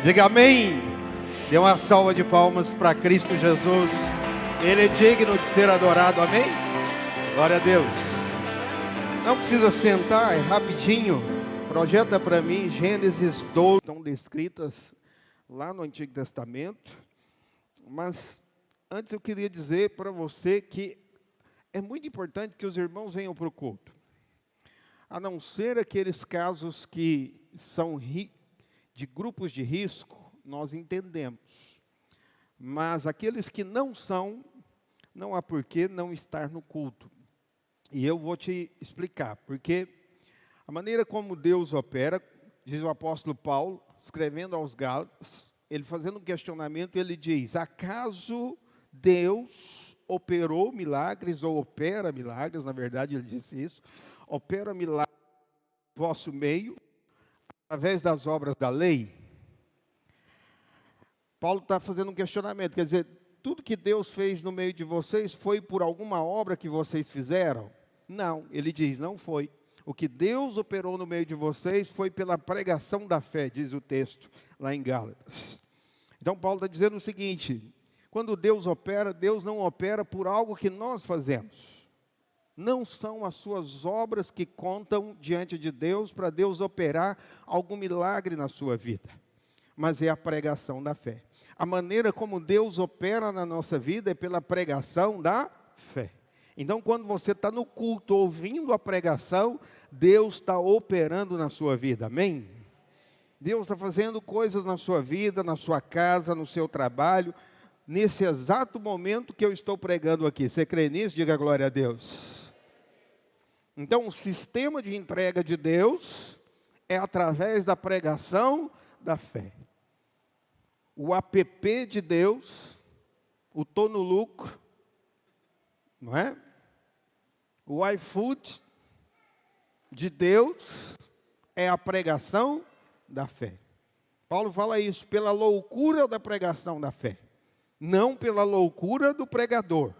Diga amém. Dê uma salva de palmas para Cristo Jesus. Ele é digno de ser adorado, amém? Glória a Deus. Não precisa sentar, é rapidinho. Projeta para mim Gênesis 12. Estão descritas lá no Antigo Testamento. Mas antes eu queria dizer para você que é muito importante que os irmãos venham para o culto. A não ser aqueles casos que são de grupos de risco, nós entendemos. Mas aqueles que não são, não há por que não estar no culto. E eu vou te explicar, porque a maneira como Deus opera, diz o apóstolo Paulo, escrevendo aos Gálatas, ele fazendo um questionamento, ele diz: acaso Deus operou milagres, ou opera milagres, na verdade ele disse isso, opera milagres no vosso meio, através das obras da lei? Paulo está fazendo um questionamento, quer dizer, tudo que Deus fez no meio de vocês foi por alguma obra que vocês fizeram? Não, ele diz, não foi. O que Deus operou no meio de vocês foi pela pregação da fé, diz o texto lá em Gálatas. Então Paulo está dizendo o seguinte: quando Deus opera, Deus não opera por algo que nós fazemos. Não são as suas obras que contam diante de Deus para Deus operar algum milagre na sua vida, mas é a pregação da fé. A maneira como Deus opera na nossa vida é pela pregação da fé. Então, quando você está no culto ouvindo a pregação, Deus está operando na sua vida, amém? Deus está fazendo coisas na sua vida, na sua casa, no seu trabalho, nesse exato momento que eu estou pregando aqui. Você crê nisso? Diga glória a Deus. Então, o sistema de entrega de Deus é através da pregação da fé. O app de Deus, o Tô no Lucro, não é? O iFood de Deus é a pregação da fé. Paulo fala isso, pela loucura da pregação da fé. Não pela loucura do pregador,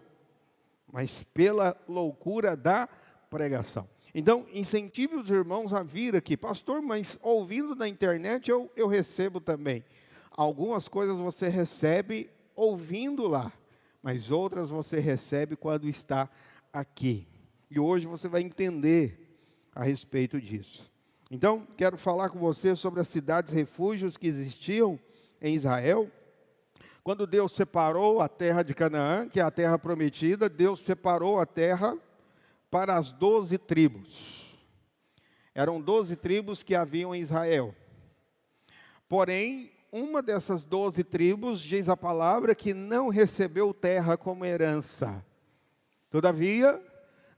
mas pela loucura da pregação. Então, incentive os irmãos a vir aqui. Pastor, mas ouvindo na internet eu recebo também. Algumas coisas você recebe ouvindo lá, mas outras você recebe quando está aqui. E hoje você vai entender a respeito disso. Então, quero falar com você sobre as cidades refúgios que existiam em Israel. Quando Deus separou a terra de Canaã, que é a terra prometida, Deus separou a terra para as 12 tribos. Eram 12 tribos que haviam em Israel. Porém, uma dessas 12 tribos, diz a palavra, que não recebeu terra como herança. Todavia,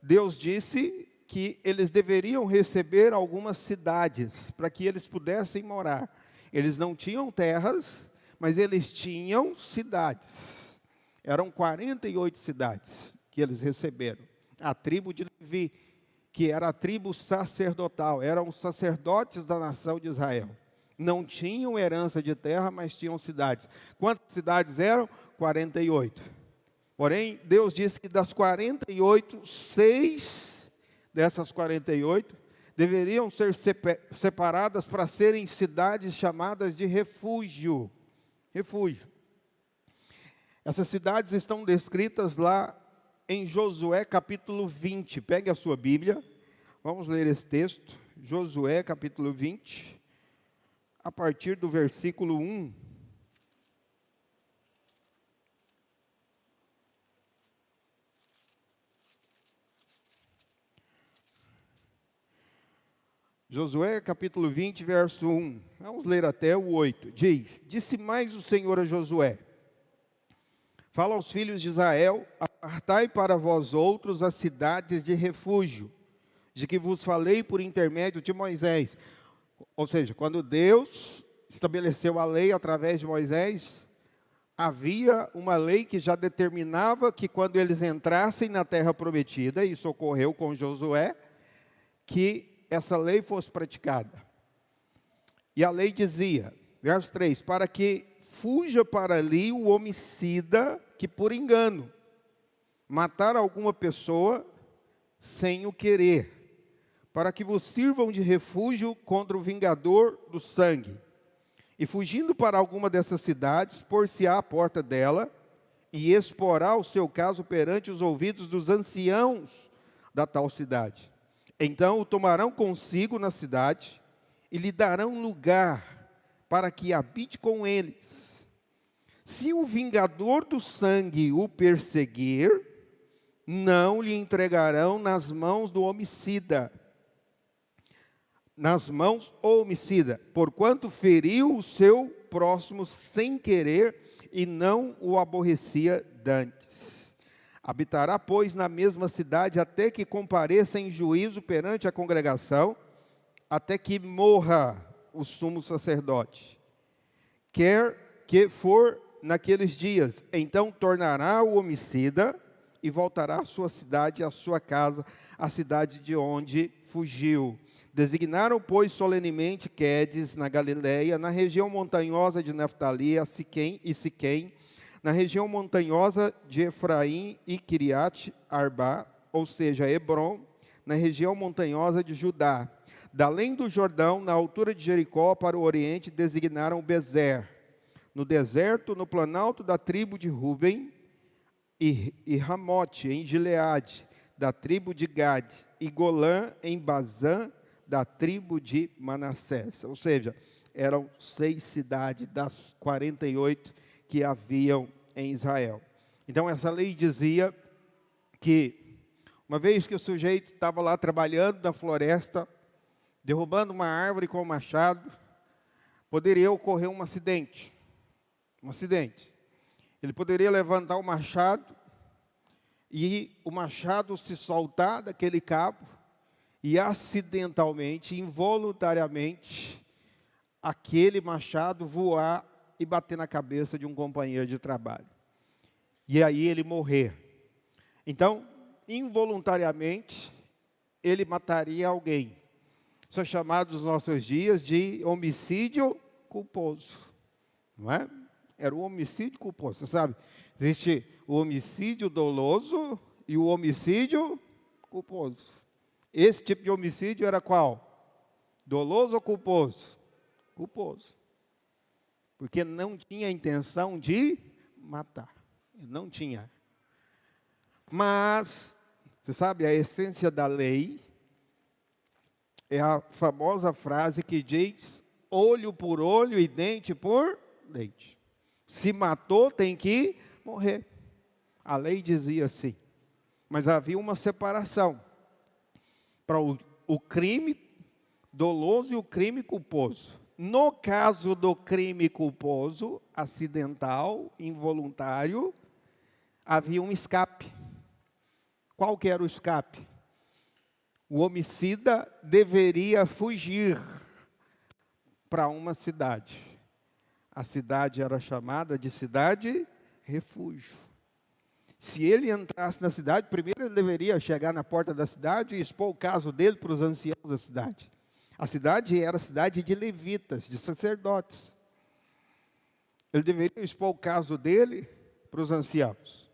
Deus disse que eles deveriam receber algumas cidades, para que eles pudessem morar. Eles não tinham terras, mas eles tinham cidades. Eram 48 cidades que eles receberam. A tribo de Levi, que era a tribo sacerdotal, eram os sacerdotes da nação de Israel. Não tinham herança de terra, mas tinham cidades. Quantas cidades eram? 48. Porém, Deus disse que das 48, 6 dessas 48 deveriam ser separadas para serem cidades chamadas de refúgio. Refúgio. Essas cidades estão descritas lá em Josué capítulo 20. Pegue a sua Bíblia, vamos ler esse texto. Josué capítulo 20, a partir do versículo 1. Josué capítulo 20, verso 1. Vamos ler até o 8. Diz: disse mais o Senhor a Josué: fala aos filhos de Israel, apartai para vós outros as cidades de refúgio, de que vos falei por intermédio de Moisés. Ou seja, quando Deus estabeleceu a lei através de Moisés, havia uma lei que já determinava que quando eles entrassem na terra prometida, isso ocorreu com Josué, que essa lei fosse praticada. E a lei dizia, verso 3, para que fuja para ali o homicida que por engano matar alguma pessoa sem o querer, para que vos sirvam de refúgio contra o vingador do sangue. E fugindo para alguma dessas cidades, pôr-se-á à porta dela, e exporá o seu caso perante os ouvidos dos anciãos da tal cidade. Então o tomarão consigo na cidade, e lhe darão lugar para que habite com eles. Se o vingador do sangue o perseguir, não lhe entregarão nas mãos do homicida, porquanto feriu o seu próximo sem querer e não o aborrecia dantes. Habitará, pois, na mesma cidade até que compareça em juízo perante a congregação, até que morra o sumo sacerdote. Quer que for naqueles dias, então tornará o homicida e voltará à sua cidade, à sua casa, à cidade de onde fugiu. Designaram, pois, solenemente Quedes, na Galileia, na região montanhosa de Naftali, Siquém, na região montanhosa de Efraim e Kiriat Arba, ou seja, Hebrom, na região montanhosa de Judá. Da além do Jordão, na altura de Jericó, para o oriente, designaram Bezer. No deserto, no planalto da tribo de Ruben, e Ramote, em Gileade, da tribo de Gade, e Golã, em Bazã, da tribo de Manassés. Ou seja, eram 6 cidades das 48 que haviam em Israel. Então, essa lei dizia que, uma vez que o sujeito estava lá trabalhando na floresta, derrubando uma árvore com um machado, poderia ocorrer um acidente. Ele poderia levantar o machado e o machado se soltar daquele cabo e acidentalmente, involuntariamente, aquele machado voar e bater na cabeça de um companheiro de trabalho. E aí ele morrer. Então, involuntariamente, ele mataria alguém. Isso é chamado nos nossos dias de homicídio culposo. Não é? Era o homicídio culposo. Você sabe, existe o homicídio doloso e o homicídio culposo. Esse tipo de homicídio era qual? Doloso ou culposo? Culposo. Porque não tinha intenção de matar. Não tinha. Mas, você sabe, a essência da lei é a famosa frase que diz: olho por olho e dente por dente. Se matou, tem que morrer. A lei dizia assim. Mas havia uma separação para o crime doloso e o crime culposo. No caso do crime culposo, acidental, involuntário, havia um escape. Qual que era o escape? O homicida deveria fugir para uma cidade. A cidade era chamada de cidade refúgio. Se ele entrasse na cidade, primeiro ele deveria chegar na porta da cidade e expor o caso dele para os anciãos da cidade. A cidade era a cidade de levitas, de sacerdotes. Ele deveria expor o caso dele para os anciãos.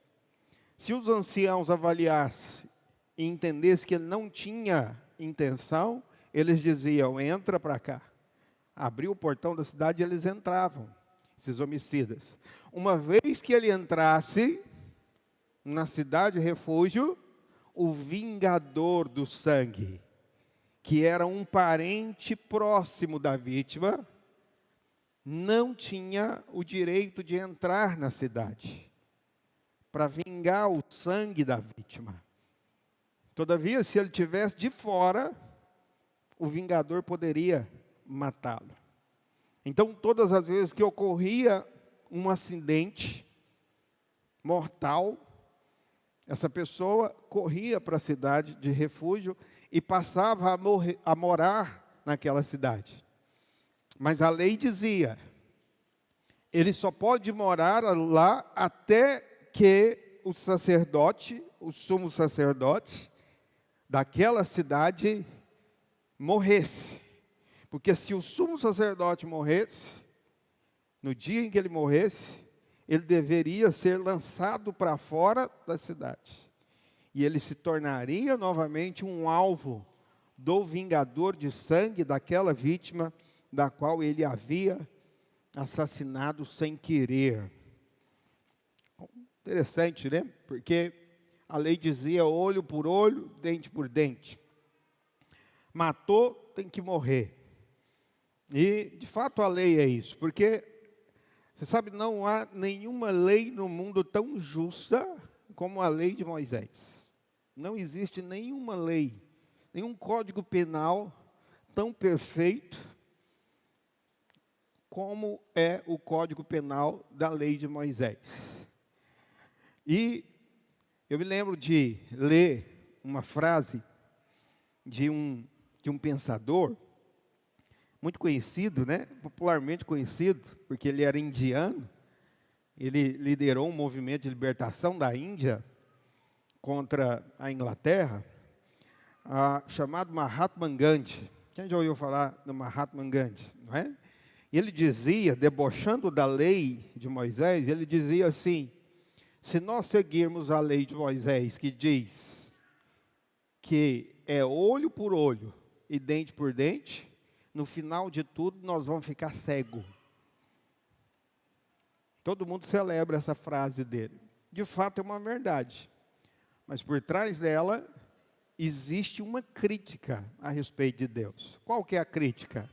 Se os anciãos avaliassem e entendessem que ele não tinha intenção, eles diziam: entra para cá. Abriu o portão da cidade e eles entravam, esses homicidas. Uma vez que ele entrasse na cidade refúgio, o vingador do sangue, que era um parente próximo da vítima, não tinha o direito de entrar na cidade para vingar o sangue da vítima. Todavia, se ele estivesse de fora, o vingador poderia matá-lo. Então, todas as vezes que ocorria um acidente mortal, essa pessoa corria para a cidade de refúgio e passava a morar naquela cidade. Mas a lei dizia, ele só pode morar lá até que o sacerdote, o sumo sacerdote daquela cidade morresse. Porque se o sumo sacerdote morresse, no dia em que ele morresse, ele deveria ser lançado para fora da cidade. E ele se tornaria novamente um alvo do vingador de sangue daquela vítima da qual ele havia assassinado sem querer. Interessante, né? Porque a lei dizia olho por olho, dente por dente. Matou, tem que morrer. E, de fato, a lei é isso. Porque, você sabe, não há nenhuma lei no mundo tão justa como a lei de Moisés. Não existe nenhuma lei, nenhum código penal tão perfeito como é o Código Penal da lei de Moisés. E eu me lembro de ler uma frase de um pensador muito conhecido, né? Popularmente conhecido, porque ele era indiano. Ele liderou um movimento de libertação da Índia contra a Inglaterra, chamado Mahatma Gandhi. Quem já ouviu falar do Mahatma Gandhi, não é? E ele dizia, debochando da lei de Moisés, ele dizia assim: se nós seguirmos a lei de Moisés, que diz que é olho por olho e dente por dente, no final de tudo nós vamos ficar cego. Todo mundo celebra essa frase dele. De fato é uma verdade. Mas por trás dela existe uma crítica a respeito de Deus. Qual que é a crítica?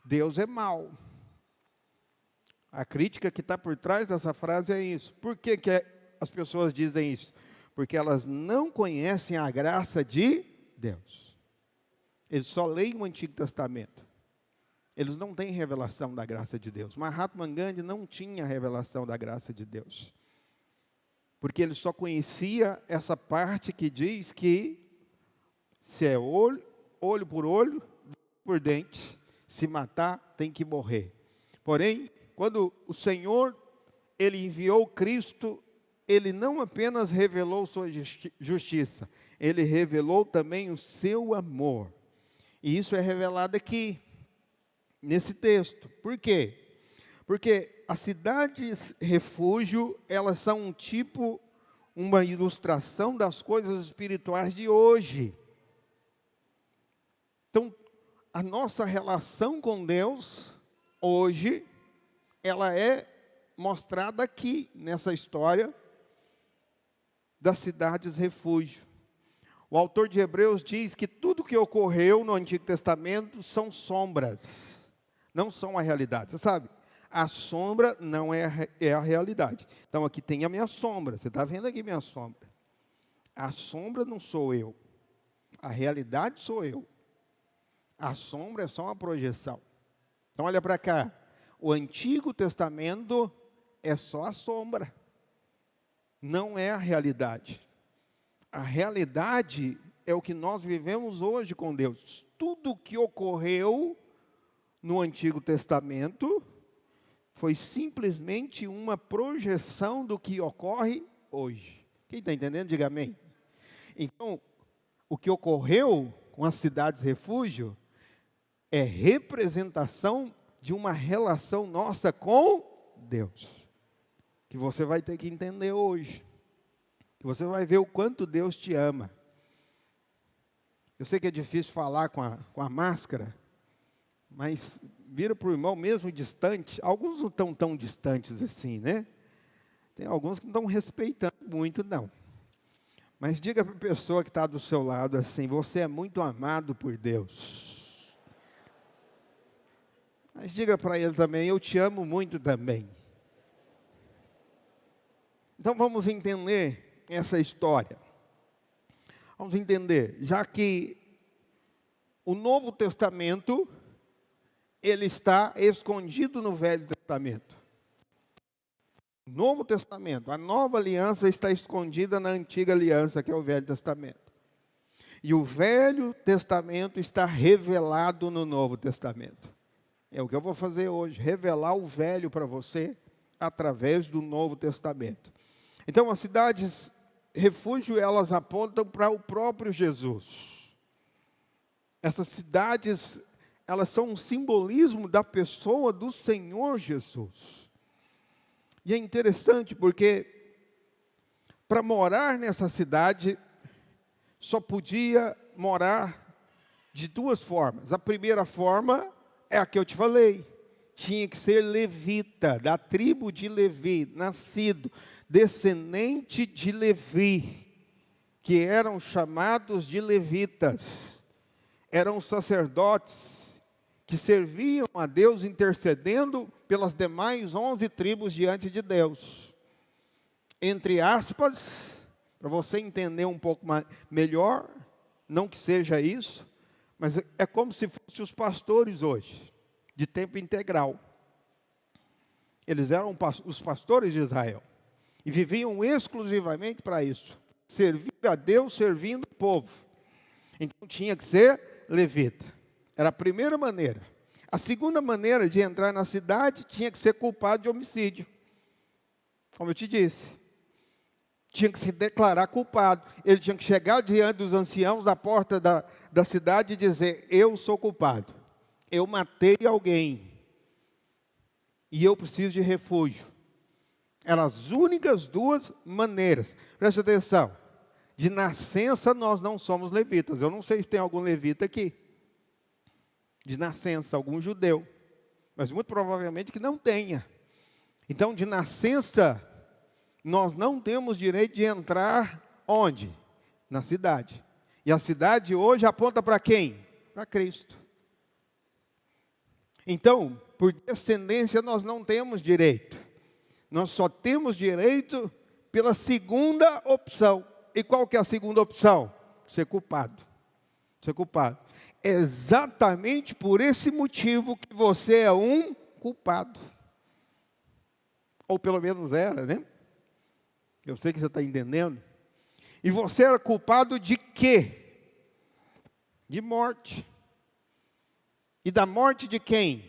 Deus é mau. A crítica que está por trás dessa frase é isso. Por que as pessoas dizem isso? Porque elas não conhecem a graça de Deus. Eles só leem o Antigo Testamento. Eles não têm revelação da graça de Deus. Mahatma Gandhi não tinha revelação da graça de Deus. Porque ele só conhecia essa parte que diz que se é olho por olho, por dente, se matar, tem que morrer. Porém, quando o Senhor, Ele enviou Cristo, Ele não apenas revelou sua justiça, Ele revelou também o seu amor. E isso é revelado aqui, nesse texto. Por quê? Porque as cidades refúgio, elas são um tipo, uma ilustração das coisas espirituais de hoje. Então, a nossa relação com Deus, hoje, ela é mostrada aqui, nessa história das cidades refúgio. O autor de Hebreus diz que tudo que ocorreu no Antigo Testamento são sombras, não são a realidade. Você sabe, a sombra não é a realidade. Então, aqui tem a minha sombra, você está vendo aqui minha sombra. A sombra não sou eu, a realidade sou eu. A sombra é só uma projeção. Então, olha para cá. O Antigo Testamento é só a sombra. Não é a realidade. A realidade é o que nós vivemos hoje com Deus. Tudo que ocorreu no Antigo Testamento foi simplesmente uma projeção do que ocorre hoje. Quem está entendendo, diga amém. Então, o que ocorreu com as cidades refúgio é representação de uma relação nossa com Deus, que você vai ter que entender hoje, que você vai ver o quanto Deus te ama. Eu sei que é difícil falar com a máscara, mas vira para o irmão mesmo distante. Alguns não estão tão distantes assim, né? Tem alguns que não estão respeitando muito, não. Mas diga para a pessoa que está do seu lado assim: você é muito amado por Deus. Mas diga para ele também: eu te amo muito também. Então vamos entender essa história. Vamos entender, já que o Novo Testamento, ele está escondido no Velho Testamento. O Novo Testamento, a nova aliança está escondida na antiga aliança, que é o Velho Testamento. E o Velho Testamento está revelado no Novo Testamento. É o que eu vou fazer hoje, revelar o velho para você através do Novo Testamento. Então, as cidades refúgio, elas apontam para o próprio Jesus. Essas cidades, elas são um simbolismo da pessoa do Senhor Jesus. E é interessante porque, para morar nessa cidade, só podia morar de duas formas. A primeira forma é a que eu te falei. tinha que ser levita, da tribo de Levi, nascido, descendente de Levi, que eram chamados de levitas. Eram sacerdotes que serviam a Deus intercedendo pelas demais 11 tribos diante de Deus. Entre aspas, para você entender um pouco melhor, não que seja isso, mas é como se fossem os pastores hoje, de tempo integral. Eles eram os pastores de Israel e viviam exclusivamente para isso, servir a Deus servindo o povo. Então tinha que ser levita. Era a primeira maneira. A segunda maneira de entrar na cidade tinha que ser culpado de homicídio. Como eu te disse, tinha que se declarar culpado. Ele tinha que chegar diante dos anciãos da porta da cidade e dizer: eu sou culpado, eu matei alguém e eu preciso de refúgio. Eram as únicas duas maneiras. Preste atenção, de nascença nós não somos levitas. Eu não sei se tem algum levita aqui, de nascença, algum judeu, mas muito provavelmente que não tenha. Então, de nascença, nós não temos direito de entrar onde? Na cidade. E a cidade hoje aponta para quem? Para Cristo. Então, por descendência, nós não temos direito. Nós só temos direito pela segunda opção. E qual que é a segunda opção? Ser culpado. Ser culpado. É exatamente por esse motivo que você é um culpado. Ou pelo menos era, né? Eu sei que você está entendendo. E você era culpado de quê? De morte. E da morte de quem?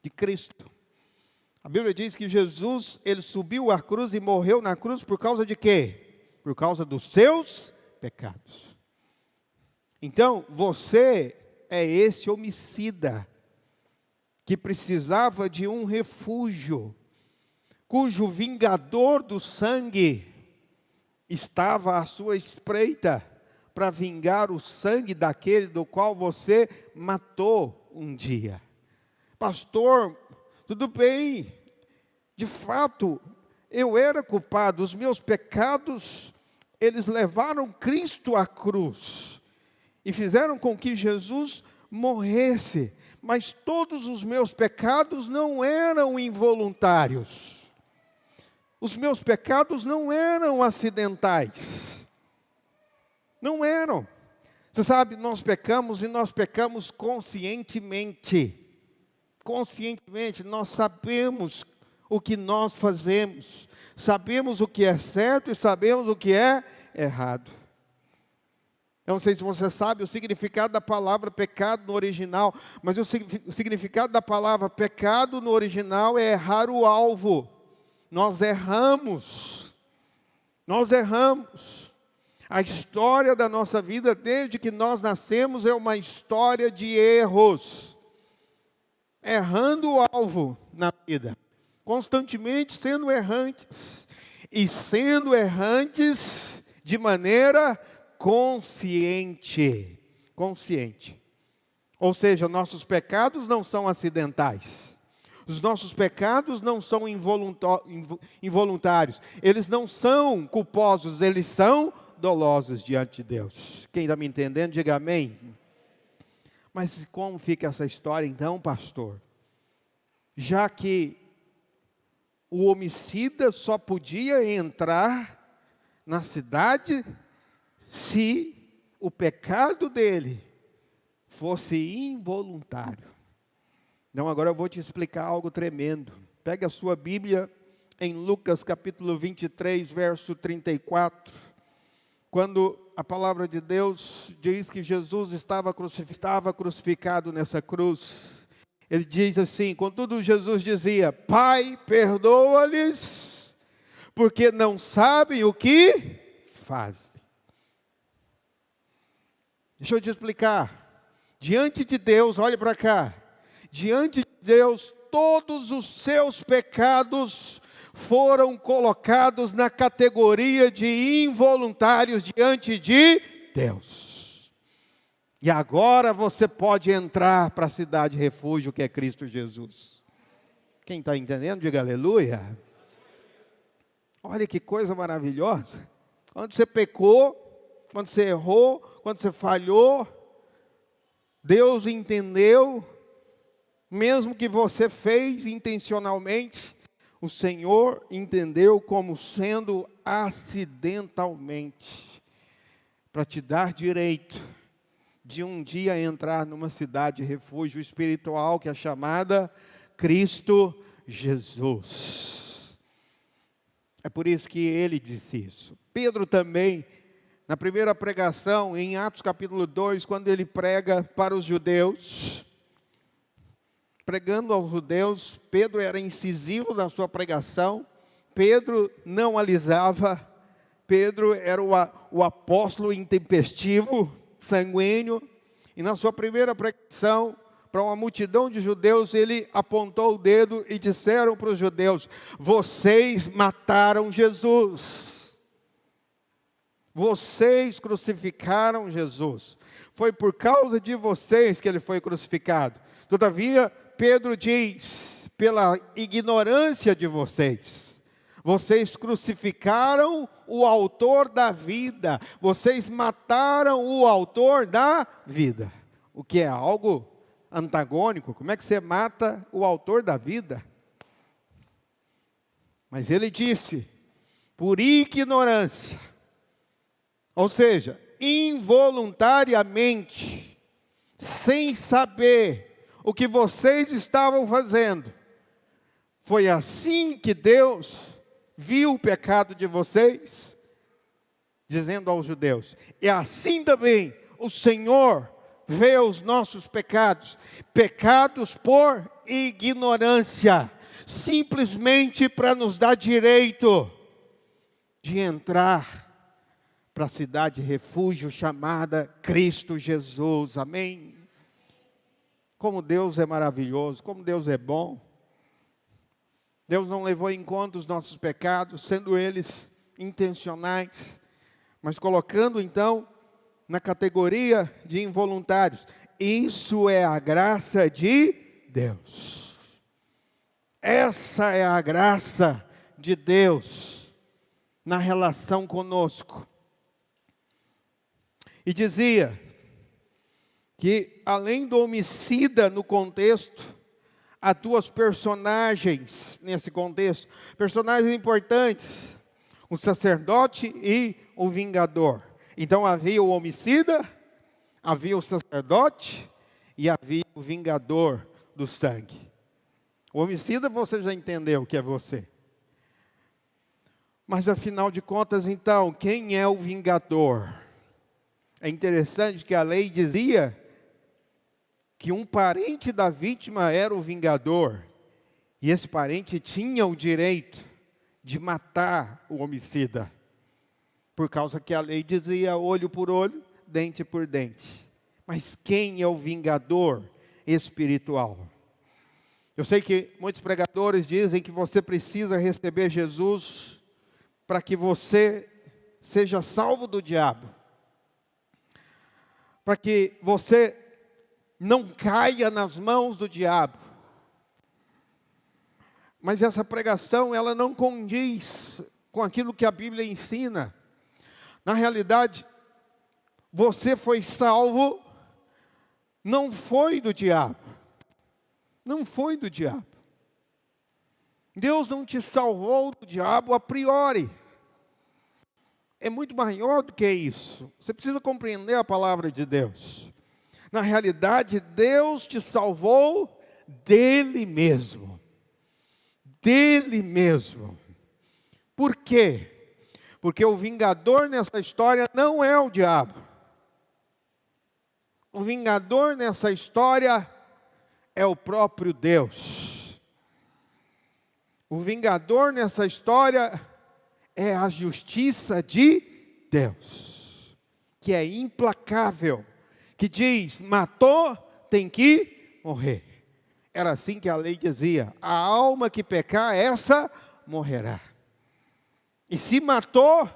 De Cristo. A Bíblia diz que Jesus, ele subiu à cruz e morreu na cruz por causa de quê? Por causa dos seus pecados. Então, você é esse homicida que precisava de um refúgio, cujo vingador do sangue estava à sua espreita para vingar o sangue daquele do qual você matou um dia. Pastor, tudo bem, de fato, eu era culpado, os meus pecados, eles levaram Cristo à cruz e fizeram com que Jesus morresse, mas todos os meus pecados não eram involuntários. Os meus pecados não eram acidentais. Não eram. Você sabe, nós pecamos e nós pecamos conscientemente. Conscientemente, nós sabemos o que nós fazemos. Sabemos o que é certo e sabemos o que é errado. Eu não sei se você sabe o significado da palavra pecado no original, mas o significado da palavra pecado no original é errar o alvo. Nós erramos. Nós erramos. A história da nossa vida, desde que nós nascemos, é uma história de erros. Errando o alvo na vida. Constantemente sendo errantes. E sendo errantes de maneira consciente. Consciente. Ou seja, nossos pecados não são acidentais. Os nossos pecados não são involuntários. Eles não são culposos, eles são dolosos diante de Deus. Quem está me entendendo, diga amém. Mas como fica essa história então, pastor? Já que o homicida só podia entrar na cidade se o pecado dele fosse involuntário. Então agora eu vou te explicar algo tremendo. Pega a sua Bíblia em Lucas capítulo 23, verso 34. Quando a palavra de Deus diz que Jesus estava crucificado nessa cruz. Ele diz assim, contudo Jesus dizia: Pai, perdoa-lhes, porque não sabem o que fazem. Deixa eu te explicar. Diante de Deus, olhe para cá. Diante de Deus, todos os seus pecados foram colocados na categoria de involuntários diante de Deus. E agora você pode entrar para a cidade refúgio que é Cristo Jesus. Quem está entendendo, diga aleluia. Olha que coisa maravilhosa. Quando você pecou, quando você errou, quando você falhou, Deus entendeu, mesmo que você fez intencionalmente, o Senhor entendeu como sendo acidentalmente, para te dar direito de um dia entrar numa cidade de refúgio espiritual que é chamada Cristo Jesus. É por isso que ele disse isso. Pedro também, na primeira pregação, em Atos capítulo 2, quando ele prega para os judeus, pregando aos judeus, Pedro era incisivo na sua pregação, Pedro não alisava, Pedro era o apóstolo intempestivo, sanguíneo, e na sua primeira pregação, para uma multidão de judeus, ele apontou o dedo e disseram para os judeus: vocês mataram Jesus, vocês crucificaram Jesus, foi por causa de vocês que ele foi crucificado. Todavia, Pedro diz, pela ignorância de vocês, vocês crucificaram o autor da vida, vocês mataram o autor da vida, o que é algo antagônico. Como é que você mata o autor da vida? Mas ele disse, por ignorância, ou seja, involuntariamente, sem saber o que vocês estavam fazendo. Foi assim que Deus viu o pecado de vocês, dizendo aos judeus, e assim também o Senhor vê os nossos pecados, pecados por ignorância, simplesmente para nos dar direito de entrar para a cidade de refúgio chamada Cristo Jesus, amém? Como Deus é maravilhoso, como Deus é bom. Deus não levou em conta os nossos pecados, sendo eles intencionais, mas colocando então na categoria de involuntários. Isso é a graça de Deus. Essa é a graça de Deus na relação conosco. E dizia que além do homicida no contexto, há duas personagens nesse contexto, personagens importantes, o sacerdote e o vingador. Então havia o homicida, havia o sacerdote e havia o vingador do sangue. O homicida você já entendeu que é você. Mas afinal de contas, então, quem é o vingador? É interessante que a lei dizia que um parente da vítima era o vingador, e esse parente tinha o direito de matar o homicida, por causa que a lei dizia olho por olho, dente por dente. Mas quem é o vingador espiritual? Eu sei que muitos pregadores dizem que você precisa receber Jesus para que você seja salvo do diabo, para que você não caia nas mãos do diabo. Mas essa pregação, ela não condiz com aquilo que a Bíblia ensina. Na realidade, você foi salvo, não foi do diabo. Não foi do diabo. Deus não te salvou do diabo a priori. É muito maior do que isso. Você precisa compreender a palavra de Deus. Na realidade, Deus te salvou dele mesmo. Dele mesmo. Por quê? Porque o vingador nessa história não é o diabo. O vingador nessa história é o próprio Deus. O vingador nessa história é a justiça de Deus, que é implacável, que diz, matou, tem que morrer. Era assim que a lei dizia, a alma que pecar, essa morrerá. E se matou,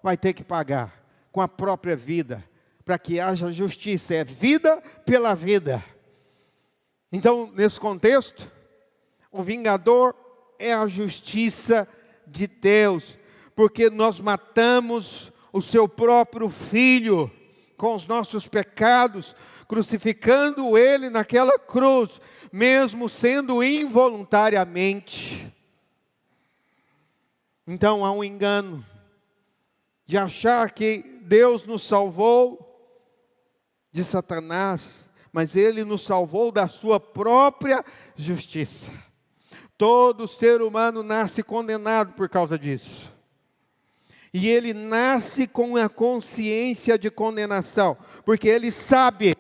vai ter que pagar com a própria vida, para que haja justiça, é vida pela vida. Então, nesse contexto, O vingador é a justiça de Deus, porque nós matamos o seu próprio filho com os nossos pecados, crucificando ele naquela cruz, mesmo sendo involuntariamente. Então há um engano de achar que Deus nos salvou de Satanás, mas Ele nos salvou da sua própria justiça. Todo ser humano nasce condenado por causa disso. E ele nasce com a consciência de condenação, porque ele sabe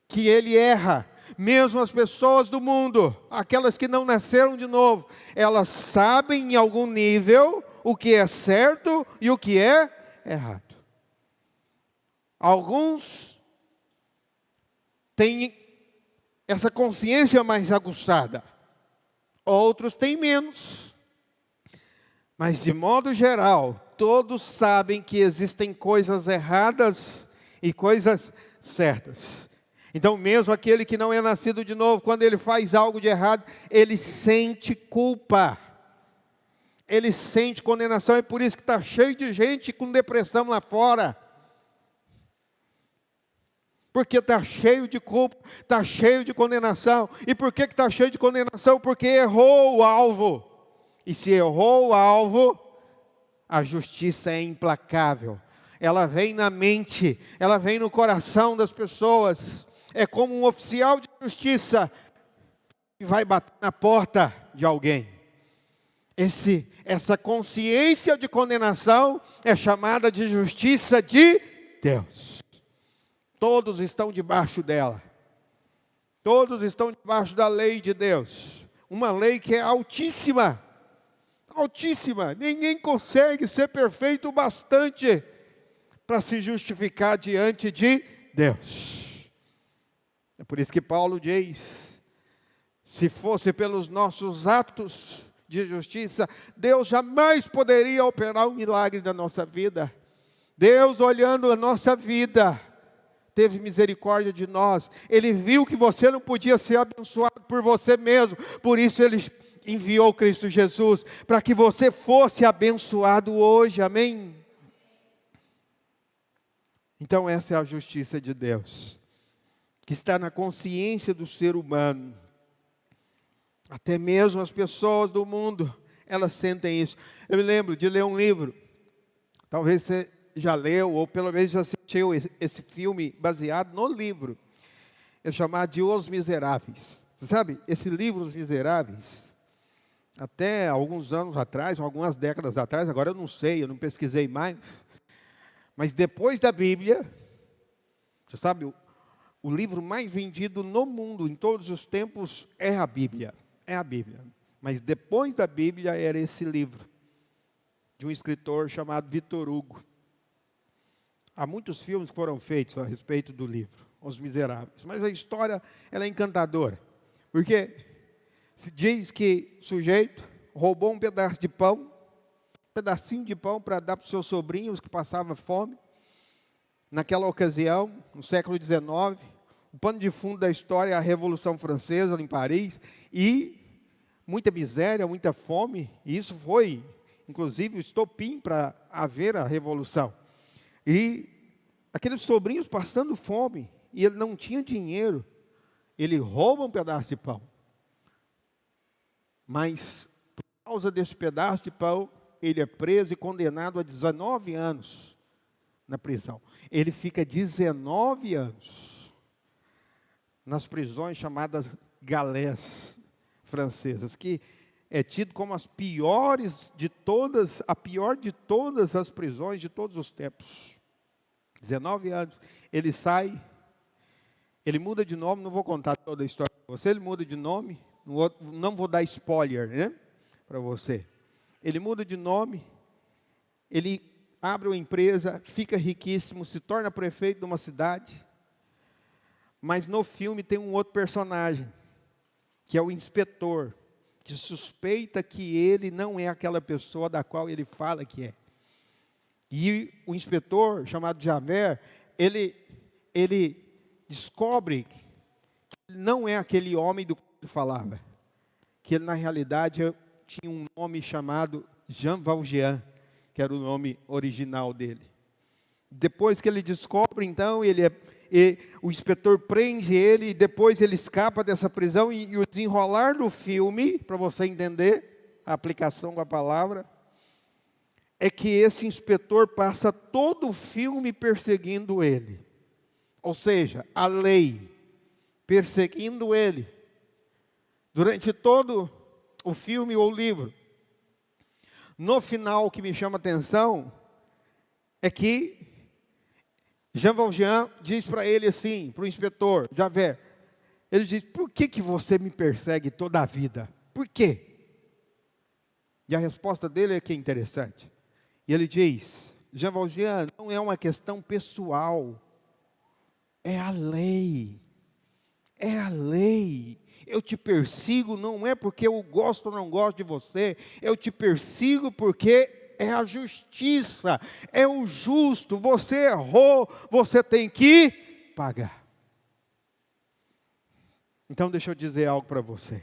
que ele erra. Mesmo as pessoas do mundo, aquelas que não nasceram de novo, elas sabem em algum nível o que é certo e o que é errado. Alguns têm essa consciência mais aguçada, outros têm menos. Mas de modo geral, todos sabem que existem coisas erradas e coisas certas. Então mesmo aquele que não é nascido de novo, quando ele faz algo de errado, ele sente culpa. Ele sente condenação, é por isso que está cheio de gente com depressão lá fora. Porque está cheio de culpa, está cheio de condenação. E por que está cheio de condenação? Porque errou o alvo. E se errou o alvo, a justiça é implacável. Ela vem na mente, ela vem no coração das pessoas. É como um oficial de justiça que vai bater na porta de alguém. Essa consciência de condenação é chamada de justiça de Deus. Todos estão debaixo dela. Todos estão debaixo da lei de Deus. Uma lei que é altíssima. Altíssima. Ninguém consegue ser perfeito o bastante para se justificar diante de Deus. É por isso que Paulo diz: se fosse pelos nossos atos de justiça, Deus jamais poderia operar um milagre na nossa vida. Deus, olhando a nossa vida, teve misericórdia de nós. Ele viu que você não podia ser abençoado por você mesmo. Por isso Ele enviou Cristo Jesus, para que você fosse abençoado hoje. Amém? Então essa é a justiça de Deus, que está na consciência do ser humano. Até mesmo as pessoas do mundo, elas sentem isso. Eu me lembro de ler um livro, talvez você já leu, ou pelo menos já assistiu esse filme baseado no livro. É chamado de Os Miseráveis. Você sabe, esse livro, Os Miseráveis, até alguns anos atrás, algumas décadas atrás, agora eu não sei, eu não pesquisei mais, mas depois da Bíblia, você sabe, o livro mais vendido no mundo, em todos os tempos, é a Bíblia. É a Bíblia. Mas depois da Bíblia era esse livro, de um escritor chamado Victor Hugo. Há muitos filmes que foram feitos a respeito do livro, Os Miseráveis. Mas a história, ela é encantadora. Porque se diz que o sujeito roubou um pedaço de pão, um pedacinho de pão para dar para os seus sobrinhos que passavam fome. Naquela ocasião, no século XIX, o pano de fundo da história é a Revolução Francesa em Paris, e muita miséria, muita fome, e isso foi, inclusive, o estopim para haver a Revolução. E aqueles sobrinhos passando fome, e ele não tinha dinheiro, ele rouba um pedaço de pão. Mas, por causa desse pedaço de pão, ele é preso e condenado a 19 anos na prisão. Ele fica 19 anos nas prisões chamadas galés francesas, que é tido como as piores de todas, a pior de todas as prisões de todos os tempos. 19 anos, ele sai, ele muda de nome, não vou contar toda a história para você, ele muda de nome, não vou dar spoiler, né, para você. Ele muda de nome, ele abre uma empresa, fica riquíssimo, se torna prefeito de uma cidade. Mas no filme tem um outro personagem, que é o inspetor, que suspeita que ele não é aquela pessoa da qual ele fala que é. E o inspetor, chamado Javert, ele descobre que não é aquele homem do que ele falava. que ele na realidade tinha um nome chamado Jean Valjean, que era o nome original dele. Depois que ele descobre, então, o inspetor prende ele, e depois ele escapa dessa prisão, e o desenrolar do filme, para você entender a aplicação com a palavra, é que esse inspetor passa todo o filme perseguindo ele. Ou seja, a lei perseguindo ele, durante todo o filme ou o livro. No final, o que me chama a atenção é que Jean Valjean diz para ele assim, para o inspetor, Javert, ele diz, por que você me persegue toda a vida? Por quê? E a resposta dele é que é interessante. E ele diz, Jean Valjean, não é uma questão pessoal, é a lei. É a lei. Eu te persigo não é porque eu gosto ou não gosto de você, eu te persigo porque é a justiça, é o justo, você errou, você tem que pagar. Então deixa eu dizer algo para você.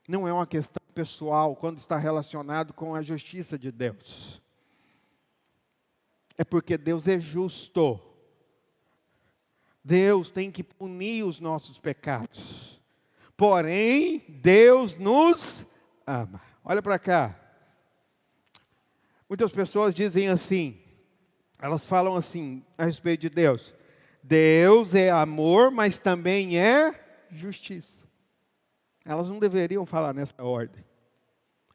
Não é uma questão pessoal quando está relacionado com a justiça de Deus. É porque Deus é justo. Deus tem que punir os nossos pecados. Porém, Deus nos ama. Olha para cá. Muitas pessoas dizem assim, elas falam assim a respeito de Deus. Deus é amor, mas também é justiça. Elas não deveriam falar nessa ordem.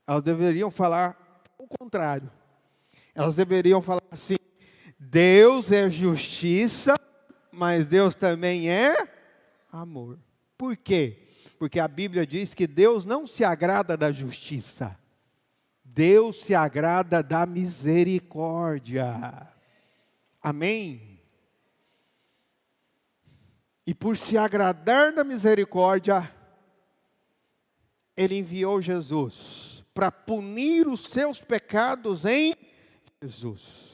Elas deveriam falar o contrário. Elas deveriam falar assim, Deus é justiça, mas Deus também é amor. Por quê? Porque a Bíblia diz que Deus não se agrada da justiça. Deus se agrada da misericórdia. Amém? E por se agradar da misericórdia, Ele enviou Jesus para punir os seus pecados em Jesus.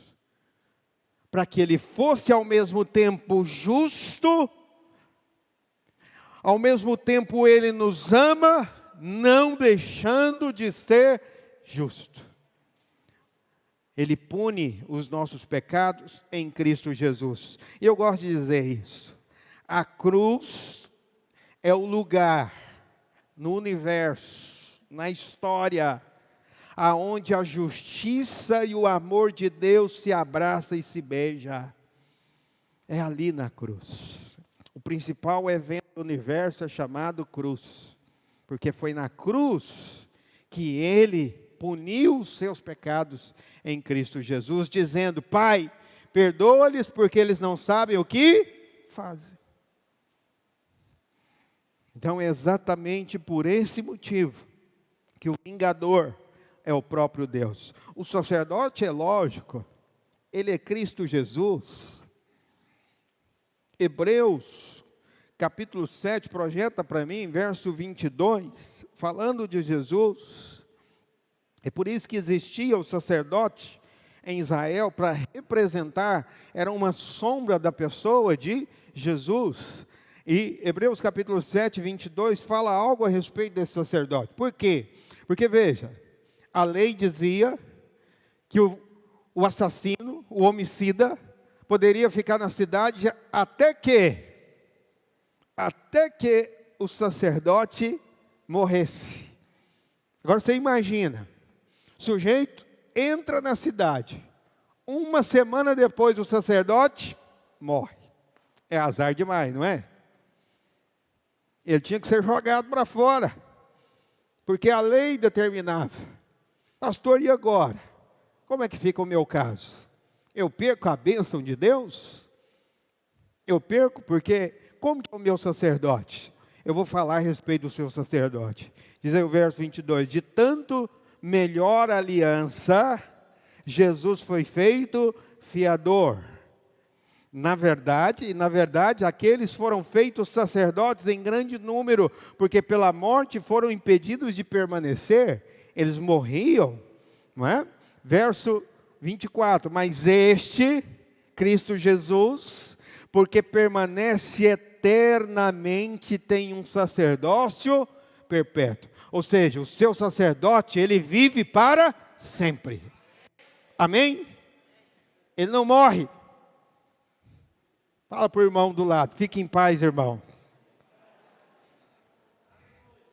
Para que Ele fosse ao mesmo tempo justo, ao mesmo tempo Ele nos ama, não deixando de ser justo. Ele pune os nossos pecados em Cristo Jesus. E eu gosto de dizer isso. A cruz é o lugar no universo, na história, aonde a justiça e o amor de Deus se abraçam e se beijam. É ali na cruz. O principal evento do universo é chamado cruz. Porque foi na cruz que Ele puniu os seus pecados em Cristo Jesus, dizendo, Pai, perdoa-lhes porque eles não sabem o que fazem. Então é exatamente por esse motivo que o vingador é o próprio Deus. O sacerdote é lógico, ele é Cristo Jesus. Hebreus, capítulo 7, projeta para mim, verso 22, falando de Jesus. É por isso que existia o sacerdote em Israel para representar, era uma sombra da pessoa de Jesus. E Hebreus capítulo 7, 22 fala algo a respeito desse sacerdote. Por quê? Porque veja, a lei dizia que o assassino, o homicida, poderia ficar na cidade até que o sacerdote morresse. Agora você imagina, o sujeito entra na cidade, uma semana depois o sacerdote morre. É azar demais, não é? Ele tinha que ser jogado para fora, porque a lei determinava. Pastor, e agora? Como é que fica o meu caso? Eu perco a bênção de Deus? Eu perco porque, como que é o meu sacerdote? Eu vou falar a respeito do seu sacerdote. Diz aí o verso 22, de tanto melhor aliança, Jesus foi feito fiador. Na verdade, aqueles foram feitos sacerdotes em grande número, porque pela morte foram impedidos de permanecer, eles morriam, não é? Verso 24, mas este, Cristo Jesus, porque permanece eternamente, tem um sacerdócio perpétuo. Ou seja, o seu sacerdote, ele vive para sempre. Amém? Ele não morre. Fala para o irmão do lado, fique em paz, irmão.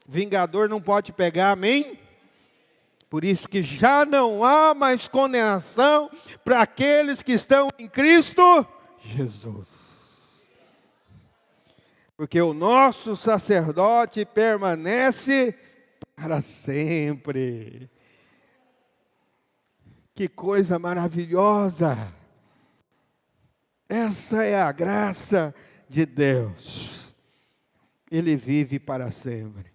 Vingador não pode pegar, amém? Por isso que já não há mais condenação para aqueles que estão em Cristo Jesus. Porque o nosso sacerdote permanece para sempre. Que coisa maravilhosa! Essa é a graça de Deus. Ele vive para sempre.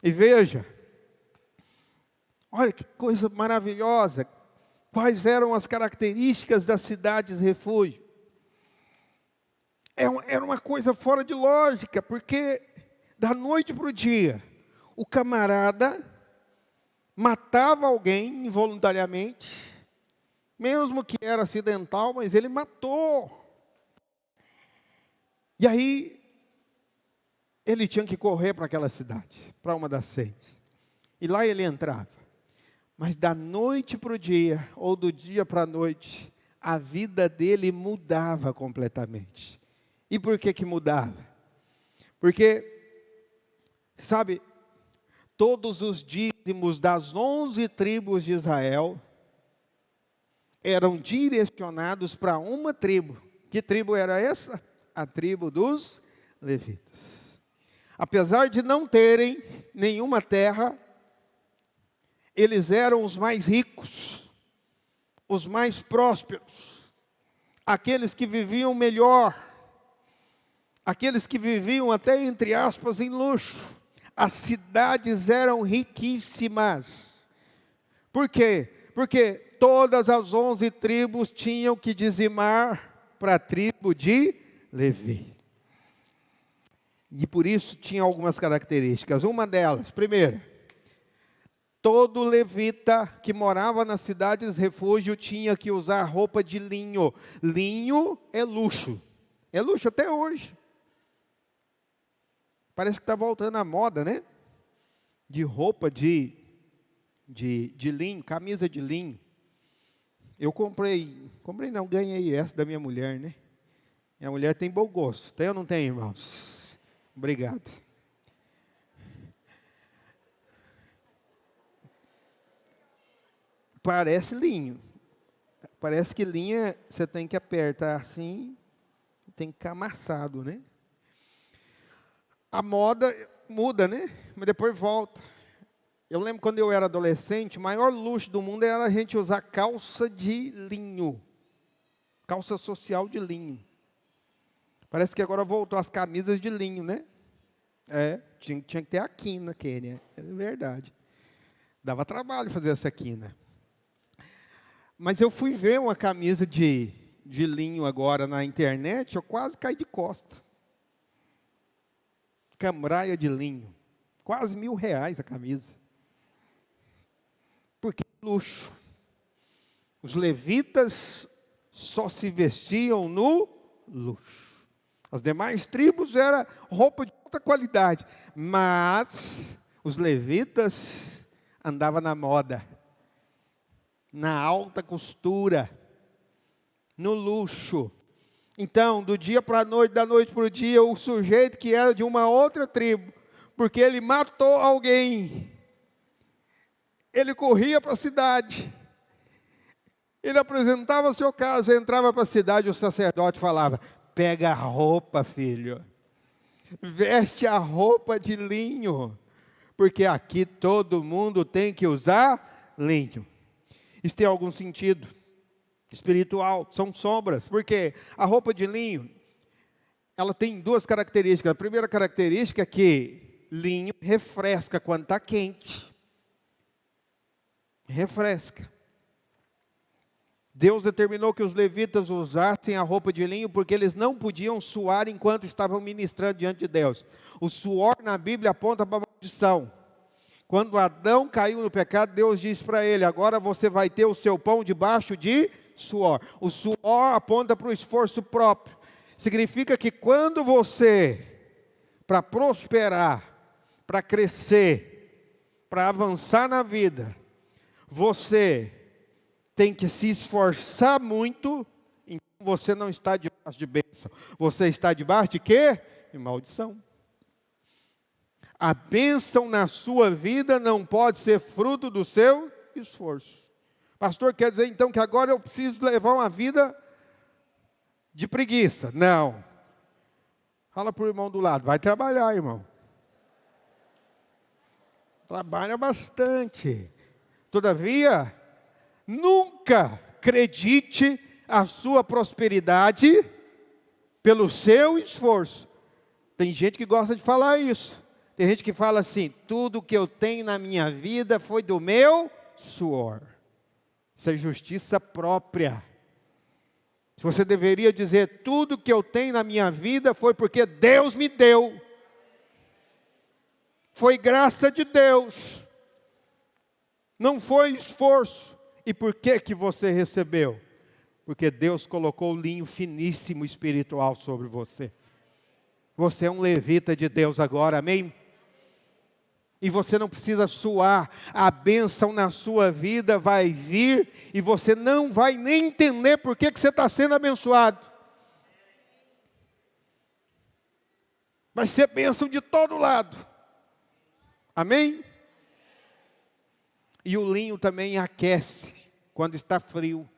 E veja, olha que coisa maravilhosa. Quais eram as características das cidades refúgio? Era uma coisa fora de lógica, porque da noite para o dia, o camarada matava alguém involuntariamente, mesmo que era acidental, mas ele matou. E aí, ele tinha que correr para aquela cidade, para uma das 6. E lá ele entrava. Mas da noite para o dia, ou do dia para a noite, a vida dele mudava completamente. E por que mudava? Porque, sabe, todos os dízimos das 11 tribos de Israel eram direcionados para uma tribo. Que tribo era essa? A tribo dos levitas. Apesar de não terem nenhuma terra, eles eram os mais ricos, os mais prósperos, aqueles que viviam melhor, aqueles que viviam até, entre aspas, em luxo. As cidades eram riquíssimas. Por quê? Porque todas as 11 tribos tinham que dizimar para a tribo de Levi. E por isso tinha algumas características. Uma delas, primeiro, todo levita que morava nas cidades refúgio tinha que usar roupa de linho. Linho é luxo. É luxo até hoje. Parece que está voltando a moda, né? De roupa de linho, camisa de linho. Eu ganhei essa da minha mulher, né? Minha mulher tem bom gosto. Tem ou não tem, irmãos? Obrigado. Parece linho. Parece que linha você tem que apertar assim, tem que ficar amassado, né? A moda muda, né? Mas depois volta. Eu lembro quando eu era adolescente, o maior luxo do mundo era a gente usar calça de linho. Calça social de linho. Parece que agora voltou as camisas de linho, né? Tinha que ter a quina, Kênia. É verdade. Dava trabalho fazer essa quina. Mas eu fui ver uma camisa de linho agora na internet, eu quase caí de costa. Cambraia de linho. Quase R$1.000 a camisa. Porque luxo. Os levitas só se vestiam no luxo. As demais tribos era roupa de alta qualidade. Mas os levitas andavam na moda. Na alta costura. No luxo. Então, do dia para a noite, da noite para o dia, o sujeito que era de uma outra tribo, porque ele matou alguém, ele corria para a cidade, ele apresentava seu caso, entrava para a cidade, o sacerdote falava: pega a roupa, filho, veste a roupa de linho, porque aqui todo mundo tem que usar linho. Isso tem algum sentido espiritual, são sombras, porque a roupa de linho, ela tem duas características. A primeira característica é que linho refresca quando está quente. Refresca. Deus determinou que os levitas usassem a roupa de linho porque eles não podiam suar enquanto estavam ministrando diante de Deus. O suor na Bíblia aponta para a maldição. Quando Adão caiu no pecado, Deus disse para ele: agora você vai ter o seu pão debaixo de suor. O suor aponta para o esforço próprio. Significa que quando você, para prosperar, para crescer, para avançar na vida, você tem que se esforçar muito, então você não está debaixo de bênção. Você está debaixo de quê? De maldição. A bênção na sua vida não pode ser fruto do seu esforço. Pastor, quer dizer então que agora eu preciso levar uma vida de preguiça? Não. Fala para o irmão do lado, vai trabalhar, irmão. Trabalha bastante. Todavia, nunca acredite a sua prosperidade pelo seu esforço. Tem gente que gosta de falar isso. Tem gente que fala assim, tudo que eu tenho na minha vida foi do meu suor. Isso é justiça própria. Você deveria dizer, tudo que eu tenho na minha vida foi porque Deus me deu. Foi graça de Deus. Não foi esforço. E por que você recebeu? Porque Deus colocou o linho finíssimo espiritual sobre você. Você é um levita de Deus agora, amém? E você não precisa suar, a bênção na sua vida vai vir, e você não vai nem entender por que você está sendo abençoado. Vai ser bênção de todo lado. Amém? E o linho também aquece quando está frio.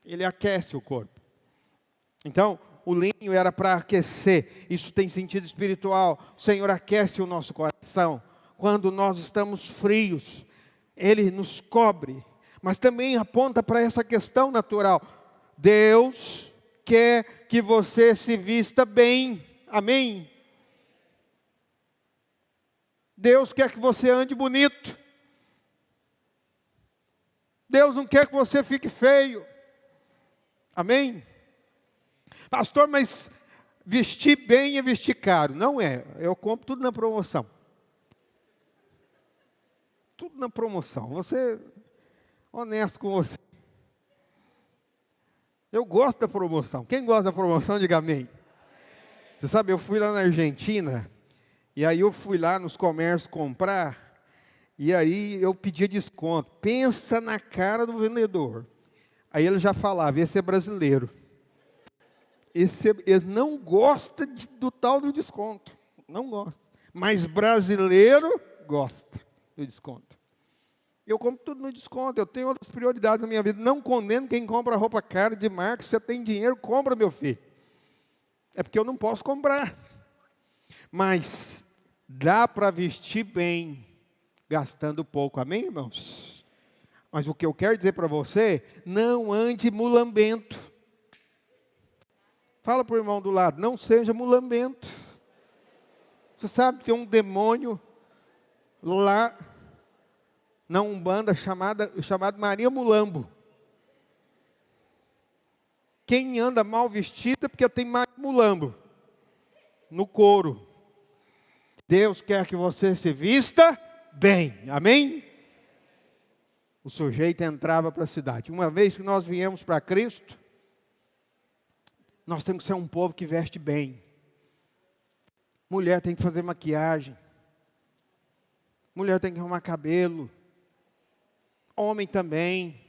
Ele aquece o corpo. Então, o linho era para aquecer. Isso tem sentido espiritual. O Senhor aquece o nosso coração. Quando nós estamos frios, Ele nos cobre. Mas também aponta para essa questão natural. Deus quer que você se vista bem. Amém? Deus quer que você ande bonito. Deus não quer que você fique feio. Amém? Pastor, mas vestir bem é vestir caro. Não é. Eu compro tudo na promoção. Tudo na promoção. Você, honesto com você. Eu gosto da promoção. Quem gosta da promoção, diga amém. Você sabe, eu fui lá na Argentina, e aí eu fui lá nos comércios comprar, e aí eu pedia desconto. Pensa na cara do vendedor. Aí ele já falava, esse é brasileiro. Ele não gosta do tal do desconto. Não gosta. Mas brasileiro gosta do desconto. Eu compro tudo no desconto. Eu tenho outras prioridades na minha vida. Não condeno quem compra roupa cara de marca. Se você tem dinheiro, compra, meu filho. É porque eu não posso comprar. Mas dá para vestir bem, gastando pouco. Amém, irmãos? Mas o que eu quero dizer para você, não ande mulambento. Fala para o irmão do lado, não seja mulambento. Você sabe que tem um demônio lá na Umbanda chamado Maria Mulambo. Quem anda mal vestido é porque tem mais mulambo no couro. Deus quer que você se vista bem, amém? O sujeito entrava para a cidade. Uma vez que nós viemos para Cristo, nós temos que ser um povo que veste bem. Mulher tem que fazer maquiagem. Mulher tem que arrumar cabelo. Homem também.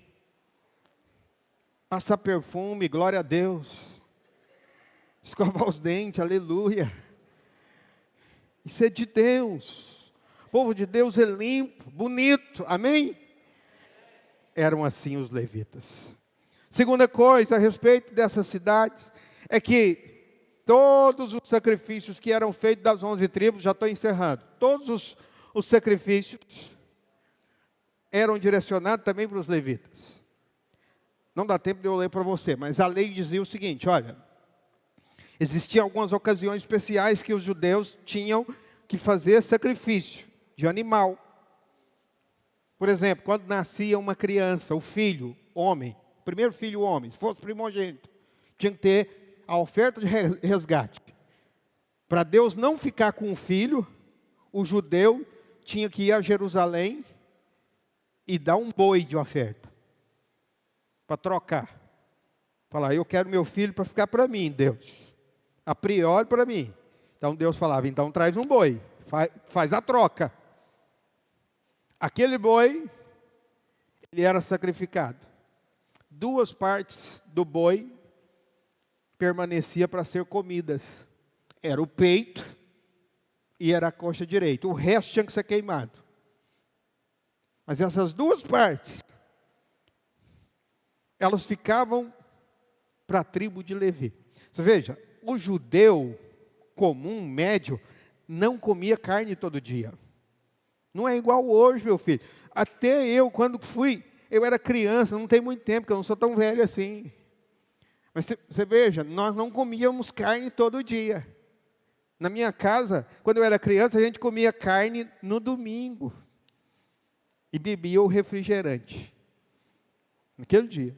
Passar perfume, glória a Deus. Escovar os dentes, aleluia. Isso é de Deus. O povo de Deus é limpo, bonito, amém? Eram assim os levitas. Segunda coisa a respeito dessas cidades é que todos os sacrifícios que eram feitos das 11 tribos, já estou encerrando, todos os sacrifícios eram direcionados também para os levitas. Não dá tempo de eu ler para você, mas a lei dizia o seguinte, olha, existiam algumas ocasiões especiais que os judeus tinham que fazer sacrifício de animal. Por exemplo, quando nascia uma criança, o filho, homem, primeiro filho homem, se fosse primogênito, tinha que ter a oferta de resgate. Para Deus não ficar com o filho, o judeu tinha que ir a Jerusalém e dar um boi de oferta. Para trocar. Falar, eu quero meu filho para ficar para mim, Deus. A priori para mim. Então Deus falava, então traz um boi. faz a troca. Aquele boi, ele era sacrificado. 2 partes do boi permanecia para ser comidas. Era o peito e era a coxa direita. O resto tinha que ser queimado. Mas essas 2 partes, elas ficavam para a tribo de Levi. Você veja, o judeu comum, médio, não comia carne todo dia. Não é igual hoje, meu filho. Até eu, quando eu era criança, não tem muito tempo, que eu não sou tão velho assim. Mas você veja, nós não comíamos carne todo dia. Na minha casa, quando eu era criança, a gente comia carne no domingo. E bebia o refrigerante. Naquele dia.